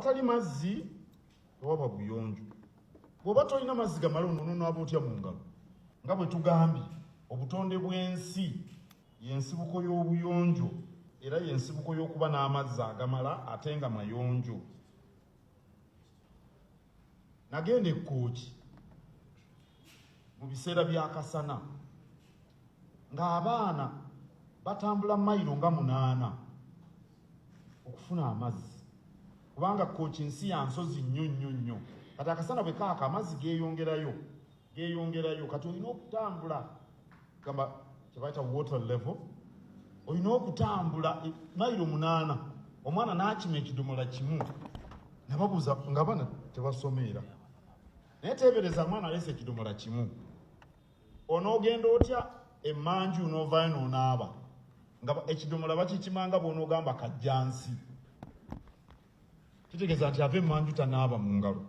awatali mazzi tewaba buyonjo. Bw'oba tolina mazzi gamala onoona otya mu ngalo. Nga bwe tugambye obutonde bw'ensi y'ensibuko y'obuyonjo era y'ensibuko y'okuba n'amazzi agamala ate nga mayonjo. Nagenda e Kkooki mu biseera by'akasana ng'abaana batambula mayiro nga 8 okufuna amazzi kubanga Kkooki nsi ya nsozi nnyo. Kati akasana bwe kaaka amazzi geeyongerayo kati olina okutambula gamba kyebayita water level, olina okutambula mayiro 8 omwana n'akima ekidomola kimu. Nababuuza nga bana tebasomeera naye teebereza mwana aleese ekidomola kimu onoogenda otya emmanju n'ovaayo n'onaaba nga ekidomola bakikimanga bw'onoogamba kajjansi kitegeeza nti ava emmanju tanaaba mu ngalo.